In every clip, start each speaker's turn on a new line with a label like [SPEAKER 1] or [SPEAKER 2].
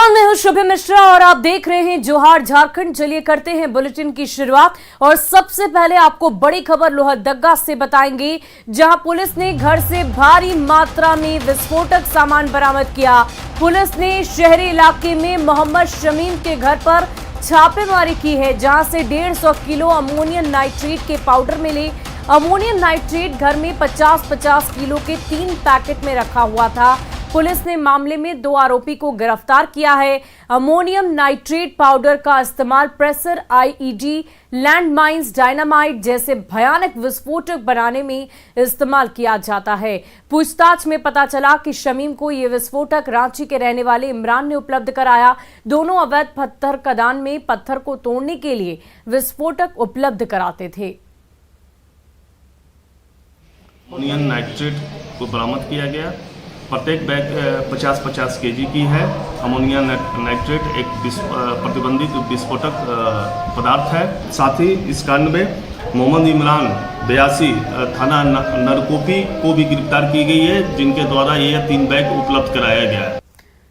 [SPEAKER 1] नमस्कार, मैं हूं शुभ मिश्रा और आप देख रहे हैं जोहार झारखंड। चलिए करते हैं बुलेटिन की शुरुआत और सबसे पहले आपको बड़ी खबर लोहरदगा से बताएंगे, जहां पुलिस ने घर से भारी मात्रा में विस्फोटक सामान बरामद किया। पुलिस ने शहरी इलाके में मोहम्मद शमीम के घर पर छापेमारी की है, जहां से 150 किलो अमोनियम नाइट्रेट के पाउडर मिले। अमोनियम नाइट्रेट घर में 50-50 किलो के 3 पैकेट में रखा हुआ था। पुलिस ने मामले में 2 आरोपी को गिरफ्तार किया है। अमोनियम नाइट्रेट पाउडर का इस्तेमाल प्रेशर आईईडी, लैंडमाइंस, डायनामाइट जैसे भयानक विस्फोटक बनाने में इस्तेमाल किया जाता है। पूछताछ में पता चला कि शमीम को यह विस्फोटक रांची के रहने वाले इमरान ने उपलब्ध कराया। दोनों अवैध पत्थर खदान में पत्थर को तोड़ने के लिए विस्फोटक उपलब्ध कराते थे।
[SPEAKER 2] अमोनियम नाइट्रेट को बरामद किया गया। प्रत्येक बैग 50-50 केजी की है। अमोनियम नाइट्रेट एक प्रतिबंधित विस्फोटक पदार्थ है। साथ ही इस कांड में मोहम्मद इमरान 82 थाना नरकोपी को भी गिरफ्तार की गई है, जिनके द्वारा ये 3 बैग उपलब्ध कराया गया है।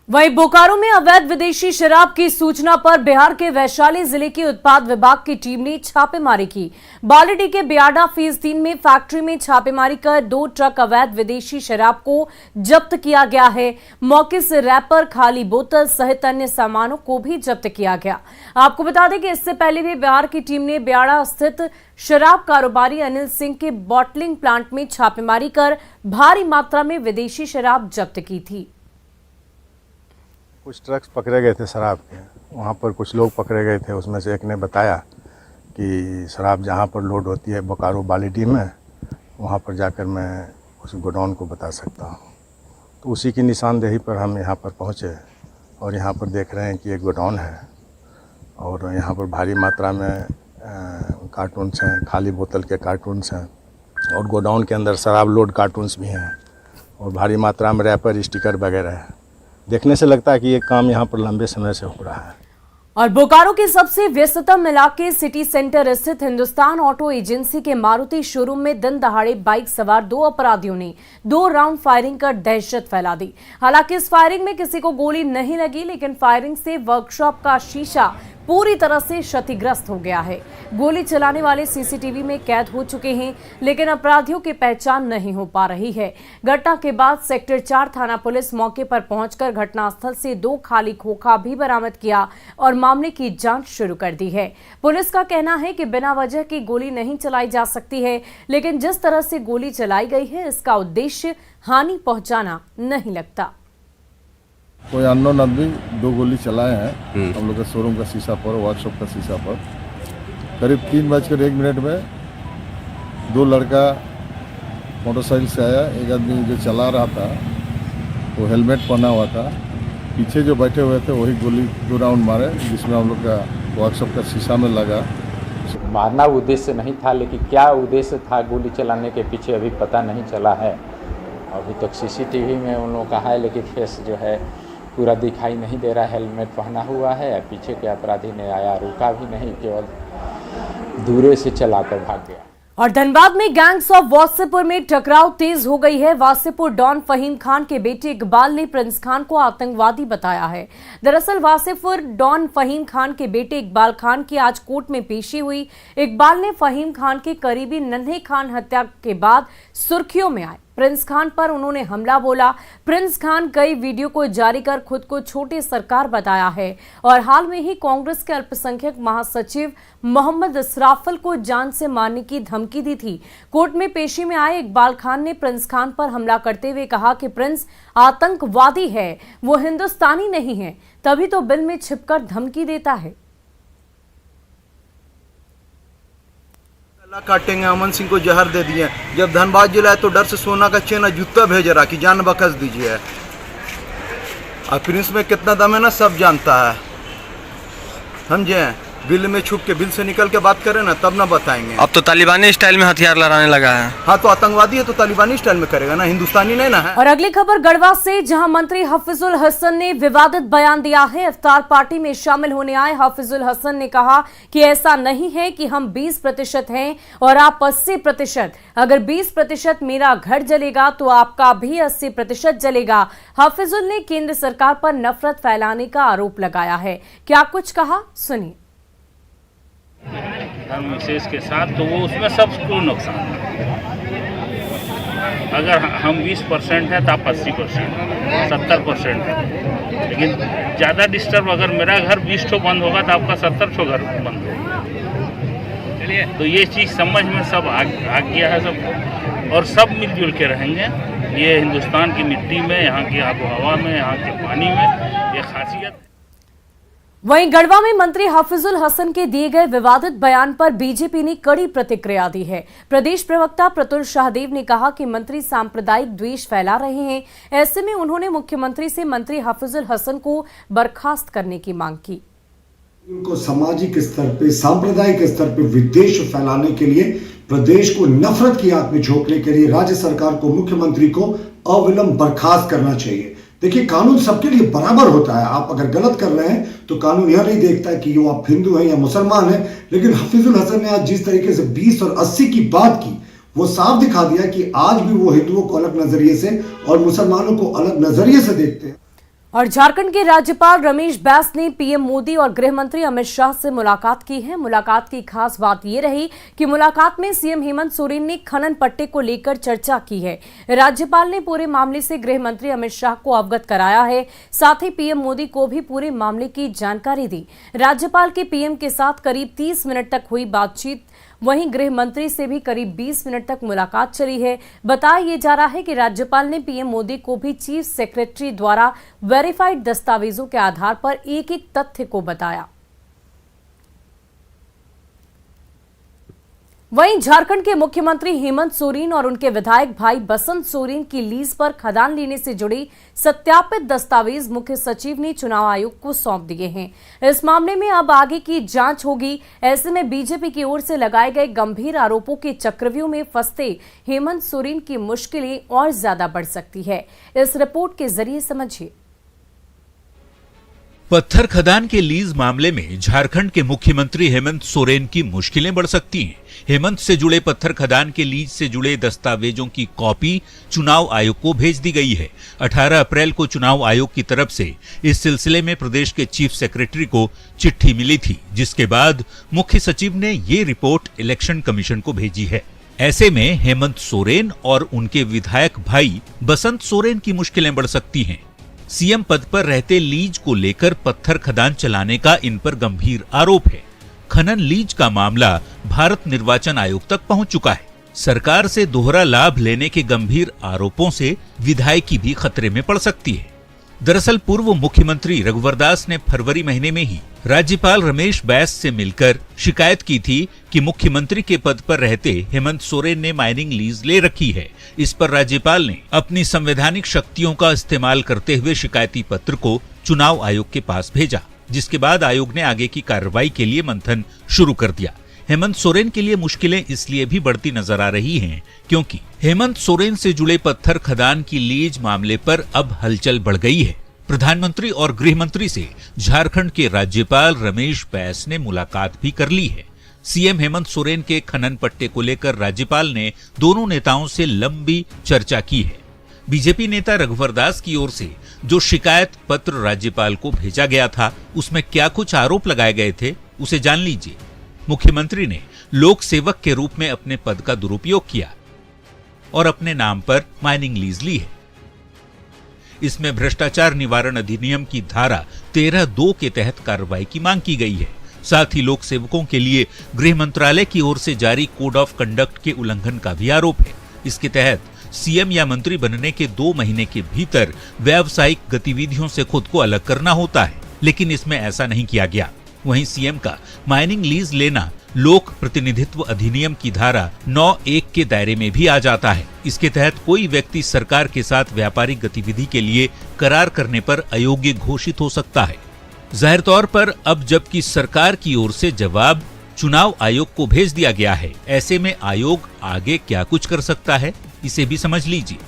[SPEAKER 1] वहीं बोकारो में अवैध विदेशी शराब की सूचना पर बिहार के वैशाली जिले की उत्पाद विभाग की टीम ने छापेमारी की। बालीडीह के बियाडा फेज 3 में फैक्ट्री में छापेमारी कर 2 ट्रक अवैध विदेशी शराब को जब्त किया गया है। मौके से रैपर, खाली बोतल सहित अन्य सामानों को भी जब्त किया गया। आपको बता दें कि इससे पहले भी बिहार की टीम ने बियाडा स्थित शराब कारोबारी अनिल सिंह के बॉटलिंग प्लांट में छापेमारी कर भारी मात्रा में विदेशी शराब जब्त की थी।
[SPEAKER 3] कुछ ट्रक्स पकड़े गए थे शराब के, वहाँ पर कुछ लोग पकड़े गए थे। उसमें से एक ने बताया कि शराब जहाँ पर लोड होती है बोकारो बालीडीह में, वहाँ पर जाकर मैं उस गोडाउन को बता सकता हूँ। तो उसी की निशानदेही पर हम यहाँ पर पहुँचे और यहाँ पर देख रहे हैं कि एक गोडाउन है और यहाँ पर भारी मात्रा में कार्टून्स हैं, खाली बोतल के कार्टून्स हैं और गोडाउन के अंदर शराब लोड कार्टून्स भी हैं और भारी मात्रा में रैपर, स्टिकर वगैरह है। देखने से लगता है कि ये काम यहाँ पर लंबे समय से हो रहा है।
[SPEAKER 1] और बोकारो के सबसे व्यस्ततम इलाके सिटी सेंटर स्थित हिंदुस्तान ऑटो एजेंसी के मारुति शोरूम में दिन दहाड़े बाइक सवार 2 अपराधियों ने 2 राउंड फायरिंग कर दहशत फैला दी। हालांकि इस फायरिंग में किसी को गोली नहीं लगी, लेकिन फायरिंग से वर्कशॉप का शीशा पूरी तरह से क्षतिग्रस्त हो गया है। गोली चलाने वाले सीसीटीवी में कैद हो चुके हैं, लेकिन अपराधियों की पहचान नहीं हो पा रही है। घटना के बाद सेक्टर 4 थाना पुलिस मौके पर पहुंचकर घटनास्थल से 2 खाली खोखा भी बरामद किया और मामले की जांच शुरू कर दी है। पुलिस का कहना है कि बिना वजह की गोली नहीं चलाई जा सकती है, लेकिन जिस तरह से गोली चलाई गई है इसका उद्देश्य हानि पहुंचाना नहीं लगता।
[SPEAKER 4] कोई अननोन आदमी 2 गोली चलाए हैं हम लोग के शोरूम का शीशा पर, वर्कशॉप का शीशा पर। करीब 3:01 में 2 लड़का मोटरसाइकिल से आया। एक आदमी जो चला रहा था वो हेलमेट पहना हुआ था। पीछे जो बैठे हुए थे वही गोली 2 राउंड मारे, जिसमें हम लोग का वर्कशॉप का शीशा में लगा।
[SPEAKER 5] मारना उद्देश्य नहीं था, लेकिन क्या उद्देश्य था गोली चलाने के पीछे अभी पता नहीं चला है। अभी तक सीसीटीवी में उन लोगों का है, लेकिन फेस जो है पूरा दिखाई नहीं दे रहा। हेलमेट पहना हुआ है। पीछे के अपराधी ने आया, रुका भी नहीं, केवल दूरे से चलाकर भाग गया।
[SPEAKER 1] और धनबाद में गैंग्स ऑफ वासेपुर में टकराव तेज हो गई है। वासेपुर डॉन फहीम खान के बेटे इकबाल ने प्रिंस खान को आतंकवादी बताया है। दरअसल वासेपुर डॉन फहीम खान के बेटे इकबाल खान की आज कोर्ट में पेशी हुई। इकबाल ने फहीम खान के करीबी नन्हे खान हत्या के बाद सुर्खियों में आए। प्रिंस खान पर उन्होंने हमला बोला। प्रिंस खान कई वीडियो को जारी कर खुद को छोटे सरकार बताया है और हाल में ही कांग्रेस के अल्पसंख्यक महासचिव मोहम्मद इसराफल को जान से मारने की धमकी दी थी। कोर्ट में पेशी में आए इकबाल खान ने प्रिंस खान पर हमला करते हुए कहा कि प्रिंस आतंकवादी है, वो हिंदुस्तानी नहीं है, तभी तो बिल में छिपकर धमकी देता है।
[SPEAKER 6] काटेंगे, अमन सिंह को जहर दे दिए। जब धनबाद जिला है तो डर से सोना का चेन जूता भेज रहा कि जान बकस दीजिए। और प्रिंस में कितना दम है ना सब जानता है, समझे। बिल में छुप के बिल से निकल के बात करें ना, तब ना बताएंगे।
[SPEAKER 7] अब तो तालिबानी स्टाइल में हथियार लड़ाने लगा है।
[SPEAKER 6] हाँ, तो आतंकवादी है तो तालिबानी स्टाइल में करेगा ना, हिंदुस्तानी नहीं ना है।
[SPEAKER 1] और अगली खबर गढ़वा से, जहां मंत्री हफीजुल हसन ने विवादित बयान दिया है। इफ्तार पार्टी में शामिल होने आए हफीजुल हसन ने कहा कि ऐसा नहीं है कि हम 20% हैं और आप 80%। अगर 20% मेरा घर जलेगा तो आपका भी 80% जलेगा। हफीजुल ने केंद्र सरकार पर नफरत फैलाने का आरोप लगाया है। क्या कुछ कहा, सुनिए।
[SPEAKER 8] धर्म विशेष के साथ तो वो उसमें सबको नुकसान है। अगर हम 20% हैं तो आप 80%, 70% है। लेकिन ज़्यादा डिस्टर्ब, अगर मेरा घर 20 ठो बंद होगा तो आपका 70 ठो घर बंद होगा। चलिए, तो ये चीज़ समझ में सब आ गया है सबको, और सब मिलजुल के रहेंगे। ये हिंदुस्तान की मिट्टी में, यहाँ की आबो हवा में, यहाँ के पानी में ये खासियत।
[SPEAKER 1] वहीं गढ़वा में मंत्री हफीजुल हसन के दिए गए विवादित बयान पर बीजेपी ने कड़ी प्रतिक्रिया दी है। प्रदेश प्रवक्ता प्रतुल शाहदेव ने कहा कि मंत्री सांप्रदायिक द्वेष फैला रहे हैं। ऐसे में उन्होंने मुख्यमंत्री से मंत्री हफीजुल हसन को बर्खास्त करने की मांग की।
[SPEAKER 9] उनको सामाजिक स्तर पे, सांप्रदायिक स्तर पे विद्वेष फैलाने के लिए, प्रदेश को नफरत की आग में झोंकने के लिए राज्य सरकार को, मुख्यमंत्री को अविलंब बर्खास्त करना चाहिए। देखिए, कानून सबके लिए बराबर होता है। आप अगर गलत कर रहे हैं तो कानून यह नहीं देखता कि वो आप हिंदू हैं या मुसलमान हैं। लेकिन हफीजुल हसन ने आज जिस तरीके से 20 और 80 की बात की, वो साफ दिखा दिया कि आज भी वो हिंदुओं को अलग नजरिए से और मुसलमानों को अलग नजरिए से देखते हैं।
[SPEAKER 1] और झारखंड के राज्यपाल रमेश बैस ने पीएम मोदी और गृह मंत्री अमित शाह से मुलाकात की है। मुलाकात की खास बात यह रही कि मुलाकात में सीएम हेमंत सोरेन ने खनन पट्टे को लेकर चर्चा की है। राज्यपाल ने पूरे मामले से गृह मंत्री अमित शाह को अवगत कराया है। साथ ही पीएम मोदी को भी पूरे मामले की जानकारी दी। राज्यपाल के पीएम के साथ करीब 30 मिनट तक हुई बातचीत। वहीं गृह मंत्री से भी करीब 20 मिनट तक मुलाकात चली है। बताया यह जा रहा है कि राज्यपाल ने पीएम मोदी को भी चीफ सेक्रेटरी द्वारा वेरीफाइड दस्तावेजों के आधार पर एक एक तथ्य को बताया। वहीं झारखंड के मुख्यमंत्री हेमंत सोरेन और उनके विधायक भाई बसंत सोरेन की लीज पर खदान लेने से जुड़ी सत्यापित दस्तावेज मुख्य सचिव ने चुनाव आयोग को सौंप दिए हैं। इस मामले में अब आगे की जांच होगी। ऐसे में बीजेपी की ओर से लगाए गए गंभीर आरोपों के चक्रव्यूह में फंसते हेमंत सोरेन की मुश्किलें और ज्यादा बढ़ सकती है। इस रिपोर्ट के जरिए समझिए।
[SPEAKER 10] पत्थर खदान के लीज मामले में झारखंड के मुख्यमंत्री हेमंत सोरेन की मुश्किलें बढ़ सकती हैं। हेमंत से जुड़े पत्थर खदान के लीज से जुड़े दस्तावेजों की कॉपी चुनाव आयोग को भेज दी गई है। 18 अप्रैल को चुनाव आयोग की तरफ से इस सिलसिले में प्रदेश के चीफ सेक्रेटरी को चिट्ठी मिली थी, जिसके बाद मुख्य सचिव ने ये रिपोर्ट इलेक्शन कमीशन को भेजी है। ऐसे में हेमंत सोरेन और उनके विधायक भाई बसंत सोरेन की मुश्किलें बढ़ सकती हैं। सीएम पद पर रहते लीज को लेकर पत्थर खदान चलाने का इन पर गंभीर आरोप है। खनन लीज का मामला भारत निर्वाचन आयोग तक पहुंच चुका है। सरकार से दोहरा लाभ लेने के गंभीर आरोपों से विधायकी भी खतरे में पड़ सकती है। दरअसल पूर्व मुख्यमंत्री रघुवर दास ने फरवरी महीने में ही राज्यपाल रमेश बैस से मिलकर शिकायत की थी कि मुख्यमंत्री के पद पर रहते हेमंत सोरेन ने माइनिंग लीज ले रखी है। इस पर राज्यपाल ने अपनी संवैधानिक शक्तियों का इस्तेमाल करते हुए शिकायती पत्र को चुनाव आयोग के पास भेजा, जिसके बाद आयोग ने आगे की कार्रवाई के लिए मंथन शुरू कर दिया। हेमंत सोरेन के लिए मुश्किलें इसलिए भी बढ़ती नजर आ रही हैं क्योंकि हेमंत सोरेन से जुड़े पत्थर खदान की लीज मामले पर अब हलचल बढ़ गई है। प्रधानमंत्री और गृह मंत्री से झारखंड के राज्यपाल रमेश बैस ने मुलाकात भी कर ली है। सीएम हेमंत सोरेन के खनन पट्टे को लेकर राज्यपाल ने दोनों नेताओं से लंबी चर्चा की है। बीजेपी नेता रघुवर दास की ओर से जो शिकायत पत्र राज्यपाल को भेजा गया था, उसमें क्या कुछ आरोप लगाए गए थे, उसे जान लीजिए। मुख्यमंत्री ने लोक सेवक के रूप में अपने पद का दुरुपयोग किया और अपने नाम पर माइनिंग लीज ली है। इसमें भ्रष्टाचार निवारण अधिनियम की धारा 13(2) के तहत कार्रवाई की मांग की गई है। साथ ही लोक सेवकों के लिए गृह मंत्रालय की ओर से जारी कोड ऑफ कंडक्ट के उल्लंघन का भी आरोप है। इसके तहत सीएम या मंत्री बनने के 2 महीने के भीतर व्यावसायिक गतिविधियों से खुद को अलग करना होता है, लेकिन इसमें ऐसा नहीं किया गया। वहीं सीएम का माइनिंग लीज लेना लोक प्रतिनिधित्व अधिनियम की धारा 9(1) के दायरे में भी आ जाता है। इसके तहत कोई व्यक्ति सरकार के साथ व्यापारिक गतिविधि के लिए करार करने पर अयोग्य घोषित हो सकता है। जाहिर तौर पर अब जबकि सरकार की ओर से जवाब चुनाव आयोग को भेज दिया गया है, ऐसे में आयोग आगे क्या कुछ कर सकता है, इसे भी समझ लीजिए।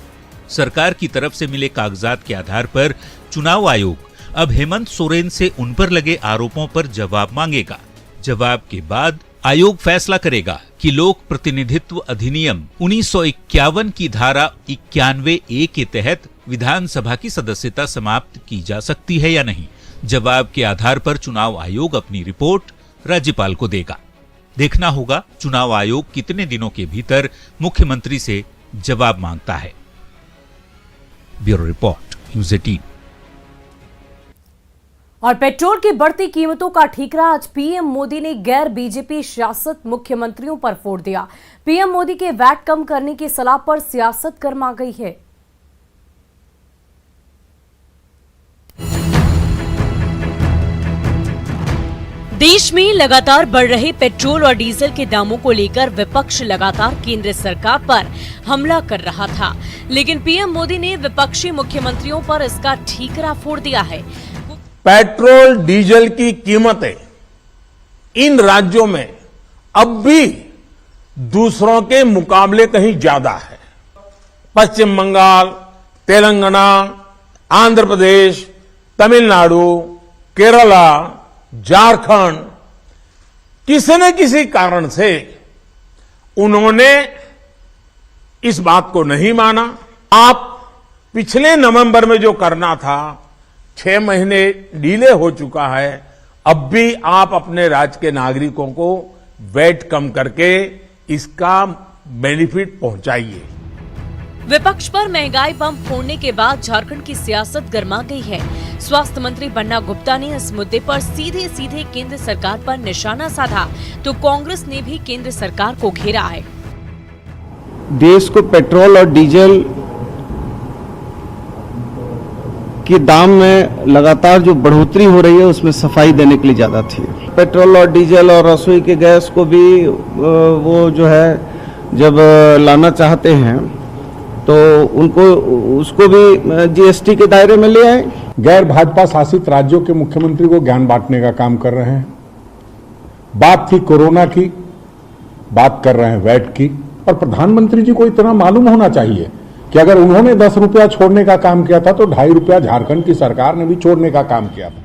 [SPEAKER 10] सरकार की तरफ से मिले कागजात के आधार पर चुनाव आयोग अब हेमंत सोरेन से उन पर लगे आरोपों पर जवाब मांगेगा। जवाब के बाद आयोग फैसला करेगा कि लोक प्रतिनिधित्व अधिनियम 1951 की धारा 91A के तहत विधानसभा की सदस्यता समाप्त की जा सकती है या नहीं। जवाब के आधार पर चुनाव आयोग अपनी रिपोर्ट राज्यपाल को देगा। देखना होगा चुनाव आयोग कितने दिनों के भीतर मुख्यमंत्री से जवाब मांगता है। Bureau report, news 18।
[SPEAKER 1] और पेट्रोल की बढ़ती कीमतों का ठीकरा आज पीएम मोदी ने गैर बीजेपी शासित मुख्यमंत्रियों पर फोड़ दिया। पीएम मोदी के वैट कम करने की सलाह पर सियासत गर्मा गई है। देश में लगातार बढ़ रहे पेट्रोल और डीजल के दामों को लेकर विपक्ष लगातार केंद्र सरकार पर हमला कर रहा था, लेकिन पीएम मोदी ने विपक्षी मुख्यमंत्रियों पर इसका ठीकरा फोड़ दिया है।
[SPEAKER 11] पेट्रोल डीजल की कीमतें इन राज्यों में अब भी दूसरों के मुकाबले कहीं ज्यादा है। पश्चिम बंगाल, तेलंगाना, आंध्र प्रदेश, तमिलनाडु, केरला, झारखंड, किसी न किसी कारण से उन्होंने इस बात को नहीं माना। आप पिछले नवंबर में जो करना था 6 महीने डिले हो चुका है। अब भी आप अपने राज्य के नागरिकों को वैट कम करके इसका बेनिफिट पहुंचाइए।
[SPEAKER 1] विपक्ष पर महंगाई बम फोड़ने के बाद झारखंड की सियासत गर्मा गई है। स्वास्थ्य मंत्री बन्ना गुप्ता ने इस मुद्दे पर सीधे सीधे केंद्र सरकार पर निशाना साधा, तो कांग्रेस ने भी केंद्र सरकार को घेरा है।
[SPEAKER 12] देश को पेट्रोल और डीजल के दाम में लगातार जो बढ़ोतरी हो रही है उसमें सफाई देने के लिए ज्यादा थी। पेट्रोल और डीजल और रसोई के गैस को भी वो जो है जब लाना चाहते हैं तो उनको उसको भी जीएसटी के दायरे में ले आए।
[SPEAKER 13] गैर भाजपा शासित राज्यों के मुख्यमंत्री को ज्ञान बांटने का काम कर रहे हैं। बात थी कोरोना की, बात कर रहे हैं वैट की। और प्रधानमंत्री जी को इतना मालूम होना चाहिए कि अगर उन्होंने 10 रुपया छोड़ने का काम किया था तो 2.5 रुपया झारखंड की सरकार ने भी छोड़ने का काम किया था।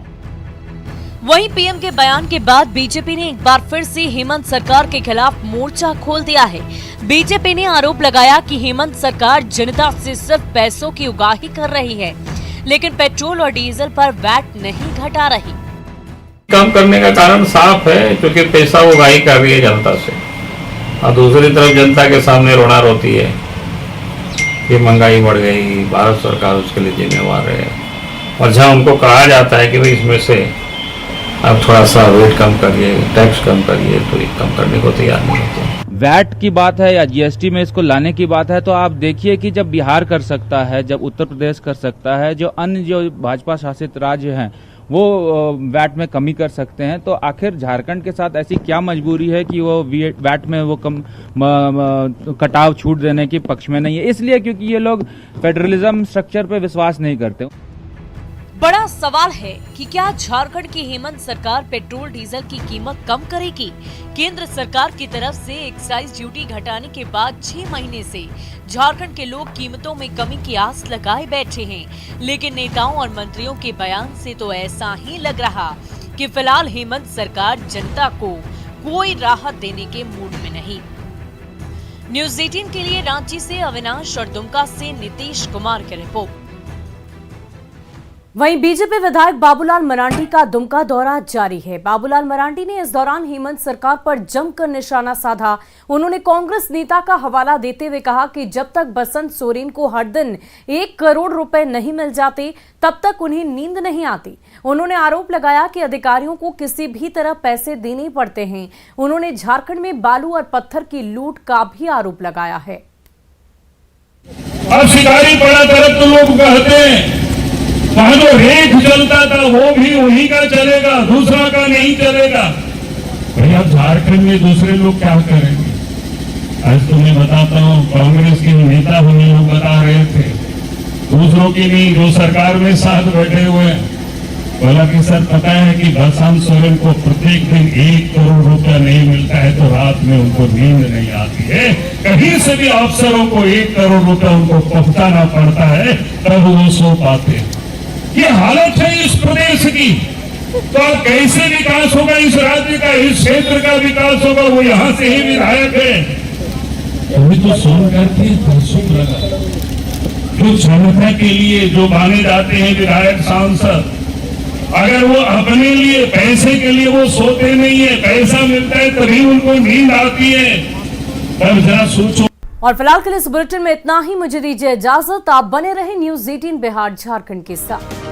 [SPEAKER 1] वहीं पीएम के बयान के बाद बीजेपी ने एक बार फिर से हेमंत सरकार के खिलाफ मोर्चा खोल दिया है। बीजेपी ने आरोप लगाया कि हेमंत सरकार जनता से सिर्फ पैसों की उगाही कर रही है, लेकिन पेट्रोल और डीजल पर वैट नहीं घटा रही।
[SPEAKER 5] कम करने का कारण साफ है, क्योंकि पैसा उगाही कर रही है जनता से, और दूसरी तरफ जनता के सामने रोना रोती है कि महंगाई बढ़ गई, भारत सरकार उसके लिए जिम्मेवार है। और जहाँ उनको कहा जाता है कि भाई इसमें से अब थोड़ा सा रेट कम करिए, टैक्स कम करिए, तो ये कम करने को तैयार नहीं होते।
[SPEAKER 14] वैट की बात है या जीएसटी में इसको लाने की बात है, तो आप देखिए कि जब बिहार कर सकता है, जब उत्तर प्रदेश कर सकता है, जो अन्य जो भाजपा शासित राज्य हैं वो वैट में कमी कर सकते हैं, तो आखिर झारखंड के साथ ऐसी क्या मजबूरी है कि वो वैट में वो कम कटाव छूट देने के पक्ष में नहीं है? इसलिए क्योंकि ये लोग फेडरलिज्म स्ट्रक्चर पे विश्वास नहीं करते।
[SPEAKER 1] बड़ा सवाल है कि क्या झारखंड की हेमंत सरकार पेट्रोल डीजल की कीमत कम करेगी? केंद्र सरकार की तरफ से एक्साइज ड्यूटी घटाने के बाद 6 महीने से झारखंड के लोग कीमतों में कमी की आस लगाए बैठे हैं, लेकिन नेताओं और मंत्रियों के बयान से तो ऐसा ही लग रहा कि फिलहाल हेमंत सरकार जनता को कोई राहत देने के मूड में नहीं। न्यूज़ 18 के लिए रांची से अविनाश और दुमका से नीतीश कुमार की रिपोर्ट। वहीं बीजेपी विधायक बाबूलाल मरांडी का दुमका दौरा जारी है। बाबूलाल मरांडी ने इस दौरान हेमंत सरकार पर जमकर निशाना साधा। उन्होंने कांग्रेस नेता का हवाला देते हुए कहा कि जब तक बसंत सोरेन को हर दिन 1 करोड़ रुपए नहीं मिल जाते तब तक उन्हें नींद नहीं आती। उन्होंने आरोप लगाया कि अधिकारियों को किसी भी तरह पैसे देने पड़ते हैं। उन्होंने झारखंड में बालू और पत्थर की लूट का भी आरोप लगाया है।
[SPEAKER 15] अब शिकारी पड़ा तरफ तो लोग कहते हैं वहां जो रेट चलता था वो भी वहीं का चलेगा, दूसरा का नहीं चलेगा। भैया झारखंड में दूसरे लोग क्या करेंगे? आज तुम्हें बताता हूँ, कांग्रेस के नेता हमें लोग बता रहे थे, दूसरों की नहीं, जो सरकार में साथ बैठे हुए बोला कि सर पता है कि बलसाम सोरेन को प्रत्येक दिन 1 करोड़ रुपया नहीं मिलता है तो रात में उनको नींद नहीं आती है, कहीं से भी अफसरों को 1 करोड़ रुपया उनको पहुंचाना पड़ता है तब वो सो पाते। ये हालत है इस प्रदेश की, तो अब कैसे विकास होगा इस राज्य का, इस क्षेत्र का विकास होगा? वो यहाँ से ही विधायक है। अभी तो सोनकर के तरसुख लगा, जो जनता के लिए जो माने जाते हैं विधायक सांसद, अगर वो अपने लिए पैसे के लिए वो सोते नहीं है, पैसा मिलता है तभी उनको नींद आती है, तब जरा सोचो।
[SPEAKER 1] और फिलहाल के लिए इस बुलेटिन में इतना ही, मुझे दीजिए इजाजत। आप बने रहे न्यूज़ 18 बिहार झारखंड के साथ।